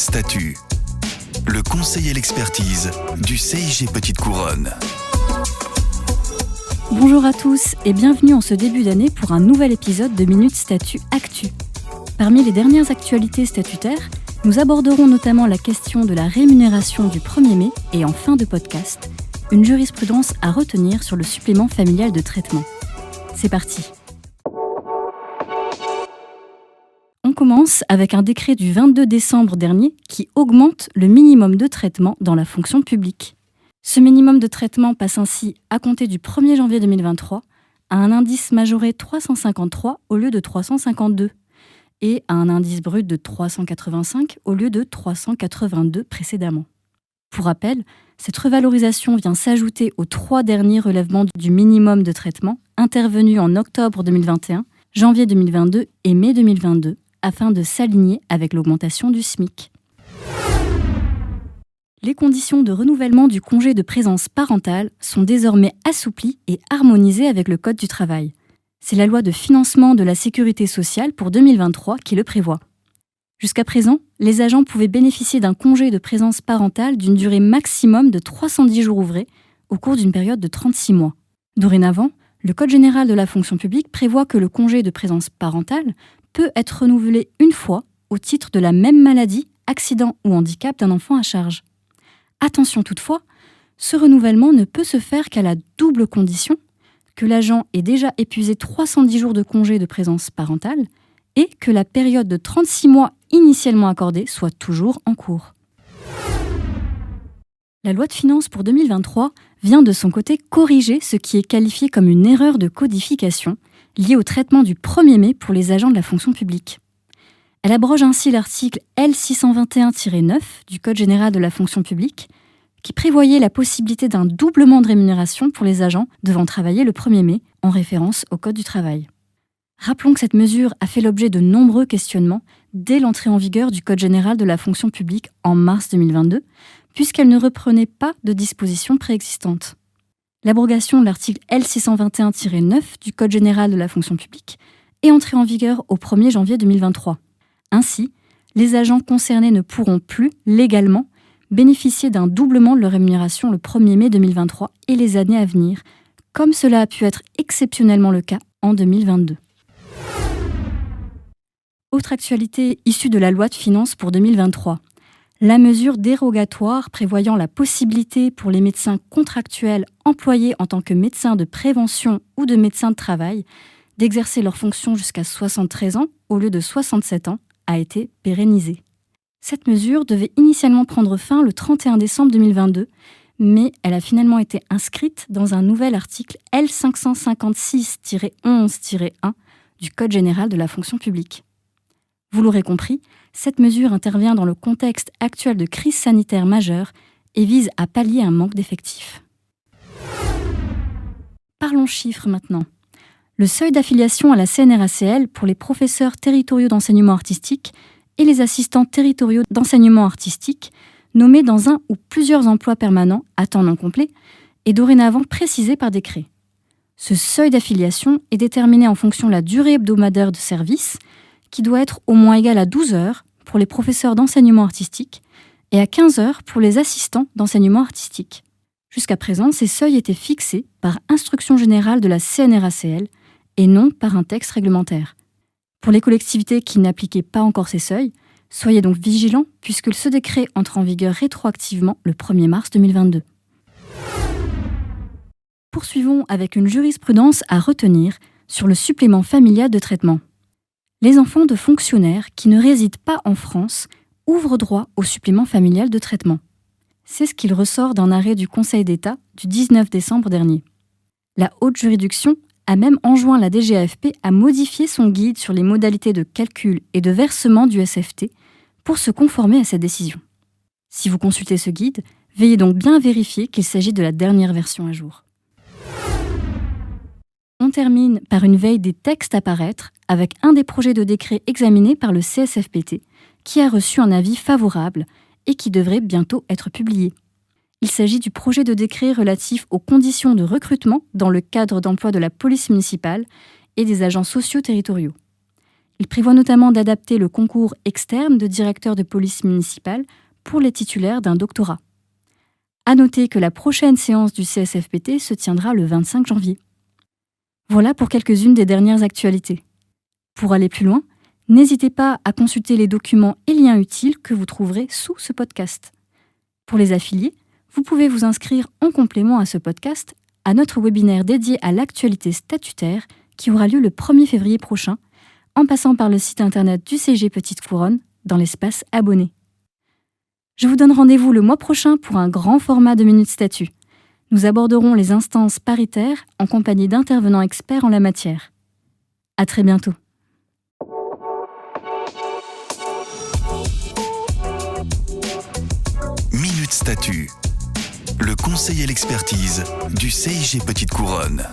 Statut, le conseil et l'expertise du CIG Petite Couronne. Bonjour à tous et bienvenue en ce début d'année pour un nouvel épisode de Minute Statut Actu. Parmi les dernières actualités statutaires, nous aborderons notamment la question de la rémunération du 1er mai et en fin de podcast, une jurisprudence à retenir sur le supplément familial de traitement. C'est parti. On commence avec un décret du 22 décembre dernier qui augmente le minimum de traitement dans la fonction publique. Ce minimum de traitement passe ainsi, à compter du 1er janvier 2023, à un indice majoré 353 au lieu de 352 et à un indice brut de 385 au lieu de 382 précédemment. Pour rappel, cette revalorisation vient s'ajouter aux 3 derniers relèvements du minimum de traitement intervenus en octobre 2021, janvier 2022 et mai 2022, afin de s'aligner avec l'augmentation du SMIC. Les conditions de renouvellement du congé de présence parentale sont désormais assouplies et harmonisées avec le Code du travail. C'est la loi de financement de la sécurité sociale pour 2023 qui le prévoit. Jusqu'à présent, les agents pouvaient bénéficier d'un congé de présence parentale d'une durée maximum de 310 jours ouvrés au cours d'une période de 36 mois. Dorénavant, le Code général de la fonction publique prévoit que le congé de présence parentale peut être renouvelé une fois au titre de la même maladie, accident ou handicap d'un enfant à charge. Attention toutefois, ce renouvellement ne peut se faire qu'à la double condition que l'agent ait déjà épuisé 310 jours de congé de présence parentale et que la période de 36 mois initialement accordée soit toujours en cours. La loi de finances pour 2023 vient de son côté corriger ce qui est qualifié comme une erreur de codification liée au traitement du 1er mai pour les agents de la fonction publique. Elle abroge ainsi l'article L621-9 du Code général de la fonction publique qui prévoyait la possibilité d'un doublement de rémunération pour les agents devant travailler le 1er mai en référence au Code du travail. Rappelons que cette mesure a fait l'objet de nombreux questionnements dès l'entrée en vigueur du Code général de la fonction publique en mars 2022, puisqu'elle ne reprenait pas de dispositions préexistantes. L'abrogation de l'article L621-9 du Code général de la fonction publique est entrée en vigueur au 1er janvier 2023. Ainsi, les agents concernés ne pourront plus, légalement, bénéficier d'un doublement de leur rémunération le 1er mai 2023 et les années à venir, comme cela a pu être exceptionnellement le cas en 2022. Autre actualité issue de la loi de finances pour 2023. La mesure dérogatoire prévoyant la possibilité pour les médecins contractuels employés en tant que médecins de prévention ou de médecins de travail d'exercer leurs fonctions jusqu'à 73 ans au lieu de 67 ans a été pérennisée. Cette mesure devait initialement prendre fin le 31 décembre 2022, mais elle a finalement été inscrite dans un nouvel article L556-11-1 du Code général de la fonction publique. Vous l'aurez compris, cette mesure intervient dans le contexte actuel de crise sanitaire majeure et vise à pallier un manque d'effectifs. Parlons chiffres maintenant. Le seuil d'affiliation à la CNRACL pour les professeurs territoriaux d'enseignement artistique et les assistants territoriaux d'enseignement artistique nommés dans un ou plusieurs emplois permanents à temps non complet est dorénavant précisé par décret. Ce seuil d'affiliation est déterminé en fonction de la durée hebdomadaire de service qui doit être au moins égale à 12 heures pour les professeurs d'enseignement artistique et à 15 heures pour les assistants d'enseignement artistique. Jusqu'à présent, ces seuils étaient fixés par instruction générale de la CNRACL et non par un texte réglementaire. Pour les collectivités qui n'appliquaient pas encore ces seuils, soyez donc vigilants puisque ce décret entre en vigueur rétroactivement le 1er mars 2022. Poursuivons avec une jurisprudence à retenir sur le supplément familial de traitement. Les enfants de fonctionnaires qui ne résident pas en France ouvrent droit au supplément familial de traitement. C'est ce qu'il ressort d'un arrêt du Conseil d'État du 19 décembre dernier. La haute juridiction a même enjoint la DGAFP à modifier son guide sur les modalités de calcul et de versement du SFT pour se conformer à cette décision. Si vous consultez ce guide, veillez donc bien à vérifier qu'il s'agit de la dernière version à jour. On termine par une veille des textes à paraître avec un des projets de décret examinés par le CSFPT qui a reçu un avis favorable et qui devrait bientôt être publié. Il s'agit du projet de décret relatif aux conditions de recrutement dans le cadre d'emploi de la police municipale et des agents sociaux territoriaux. Il prévoit notamment d'adapter le concours externe de directeur de police municipale pour les titulaires d'un doctorat. À noter que la prochaine séance du CSFPT se tiendra le 25 janvier. Voilà pour quelques-unes des dernières actualités. Pour aller plus loin, n'hésitez pas à consulter les documents et liens utiles que vous trouverez sous ce podcast. Pour les affiliés, vous pouvez vous inscrire en complément à ce podcast à notre webinaire dédié à l'actualité statutaire qui aura lieu le 1er février prochain, en passant par le site internet du CG Petite Couronne dans l'espace Abonnés. Je vous donne rendez-vous le mois prochain pour un grand format de Minute Statut. Nous aborderons les instances paritaires en compagnie d'intervenants experts en la matière. À très bientôt. Minute Statut, le conseil et l'expertise du CIG Petite Couronne.